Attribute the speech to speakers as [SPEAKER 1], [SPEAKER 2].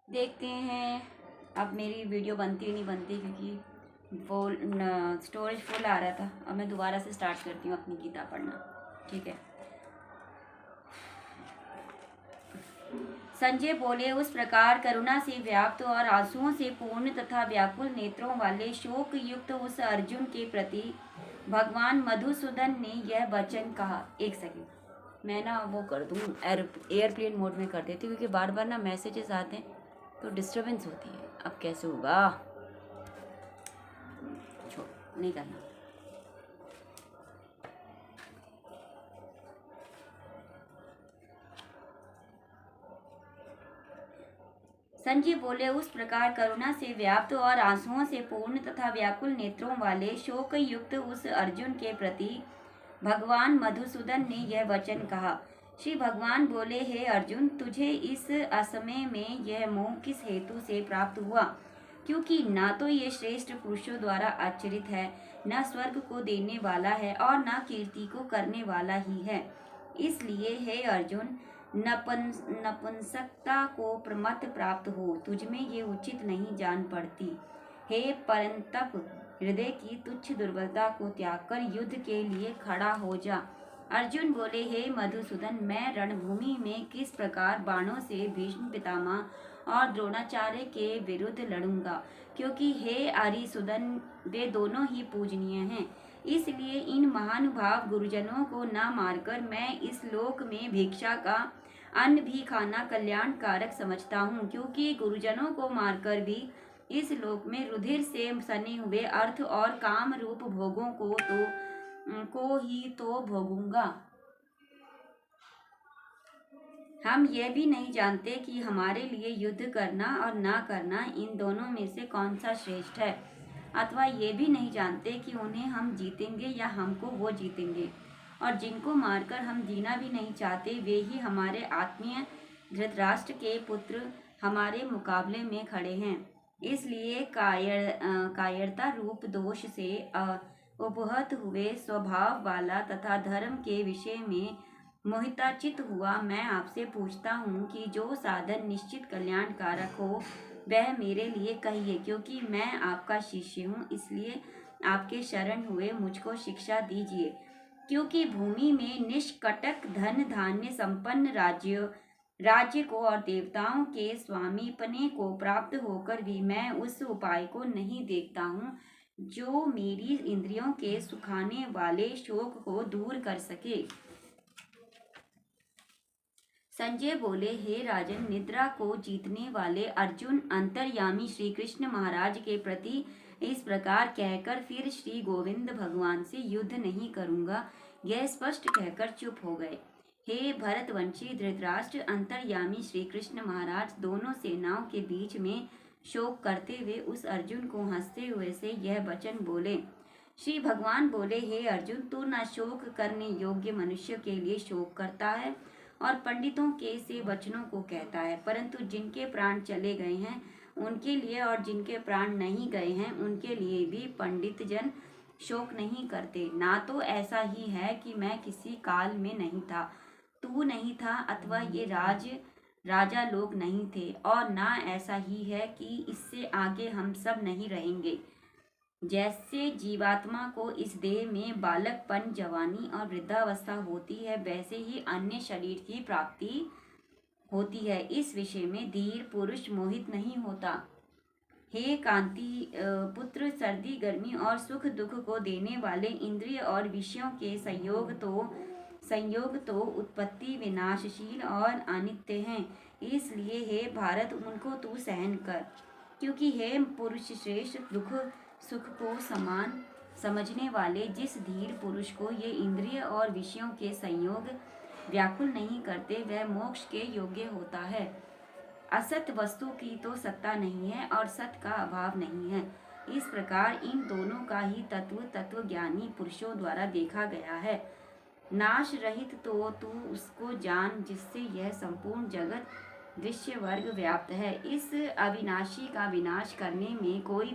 [SPEAKER 1] देखते हैं अब मेरी वीडियो बनती नहीं बनती, क्योंकि वो स्टोरेज फुल आ रहा था। अब मैं दोबारा से स्टार्ट करती हूँ अपनी गीता पढ़ना। ठीक है। संजय बोले, उस प्रकार करुणा से व्याप्त और आंसुओं से पूर्ण तथा व्याकुल नेत्रों वाले शोक युक्त उस अर्जुन के प्रति भगवान मधुसूदन ने यह वचन कहा। एक सेकंड, मैं ना वो कर दूँ, एयरप्लेन मोड में कर देती हूँ, क्योंकि बार बार ना मैसेजेस आते हैं तो डिस्टरबेंस होती है। अब कैसे होगा, छोड़, नहीं करना। संजय बोले, उस प्रकार करुणा से व्याप्त और आंसुओं से पूर्ण तथा व्याकुल नेत्रों वाले शोक युक्त उस अर्जुन के प्रति भगवान मधुसूदन ने यह वचन कहा। श्री भगवान बोले, हे अर्जुन, तुझे इस असमय में यह मोह किस हेतु से प्राप्त हुआ? क्योंकि ना तो ये श्रेष्ठ पुरुषों द्वारा आचरित है, न स्वर्ग को देने वाला है और न कीर्ति को करने वाला ही है। इसलिए हे अर्जुन, नपुंसकता को प्रमत्त प्राप्त हो, तुझमें ये उचित नहीं जान पड़ती। हे परंतप, हृदय की तुच्छ दुर्बलता को त्याग कर युद्ध के लिए खड़ा हो जा। अर्जुन बोले, हे मधुसूदन, मैं रणभूमि में किस प्रकार बाणों से भीष्म पितामह और द्रोणाचार्य के विरुद्ध लड़ूंगा, क्योंकि हे आरिसुदन, वे दोनों ही पूजनीय हैं। इसलिए इन महानुभाव गुरुजनों को न मारकर मैं इस लोक में भिक्षा का अन्न भी खाना कल्याणकारक समझता हूँ, क्योंकि गुरुजनों को मारकर भी इस लोक में रुधिर से सने हुए अर्थ और काम रूप भोगों को ही तो भोगूंगा। हम यह भी नहीं जानते कि हमारे लिए युद्ध करना और ना करना, इन दोनों में से कौन सा श्रेष्ठ है, अथवा ये भी नहीं जानते कि उन्हें हम जीतेंगे या हमको वो जीतेंगे। और जिनको मारकर हम जीना भी नहीं चाहते, वे ही हमारे आत्मीय धृतराष्ट्र के पुत्र हमारे मुकाबले में खड़े हैं। इसलिए कायरता रूप दोष से उपहत हुए स्वभाव वाला तथा धर्म के विषय में मोहिताचित हुआ मैं आपसे पूछता हूँ कि जो साधन निश्चित कल्याणकारक हो वह मेरे लिए कहिए, क्योंकि मैं आपका शिष्य हूँ। इसलिए आपके शरण हुए मुझको शिक्षा दीजिए, क्योंकि भूमि में निष्कटक धन धान्य संपन्न राज्य को और देवताओं के स्वामीपने को प्राप्त होकर भी मैं उस उपाय को नहीं देखता हूँ जो मेरी इंद्रियों के सुखाने वाले शोक को दूर कर सके। संजय बोले, हे राजन, निद्रा को जीतने वाले अर्जुन अंतर्यामी श्री कृष्ण महाराज के प्रति इस प्रकार कहकर फिर श्री गोविंद भगवान से युद्ध नहीं करूंगा, यह स्पष्ट कहकर चुप हो गए। हे भरतवंशी धृतराष्ट्र, अंतर्यामी श्री कृष्ण महाराज दोनों सेनाओं के बीच में शोक करते हुए उस अर्जुन को हंसते हुए से यह वचन बोले। श्री भगवान बोले, हे अर्जुन, तू न शोक करने योग्य मनुष्य के लिए शोक करता है और पंडितों के से वचनों को कहता है, परंतु जिनके प्राण चले गए हैं उनके लिए और जिनके प्राण नहीं गए हैं उनके लिए भी पंडित जन शोक नहीं करते। ना तो ऐसा ही है कि मैं किसी काल में नहीं था, तू नहीं था, अथवा ये राजा लोग नहीं थे, और ना ऐसा ही है कि इससे आगे हम सब नहीं रहेंगे। जैसे जीवात्मा को इस देह में बालकपन, जवानी और वृद्धावस्था होती है, वैसे ही अन्य शरीर की प्राप्ति होती है। इस विषय में धीर पुरुष मोहित नहीं होता। हे कांति पुत्र, सर्दी गर्मी और सुख दुख को देने वाले इंद्रिय और विषयों के संयोग तो उत्पत्ति विनाशशील और अनित्य हैं। इसलिए हे भारत, उनको तू सहन कर, क्योंकि हे पुरुष श्रेष्ठ, दुख सुख को समान समझने वाले जिस धीर पुरुष को ये इंद्रिय और विषयों के संयोग व्याकुल नहीं करते, वह मोक्ष के योग्य होता है। असत वस्तु की तो सत्ता नहीं है और सत का अभाव नहीं है। इस प्रकार इन दोनों का ही तत्व ज्ञानी पुरुषों द्वारा देखा गया है। नाश रहित तो तू उसको जान जिससे यह संपूर्ण जगत दृश्य वर्ग व्याप्त है। इस अविनाशी का विनाश करने में कोई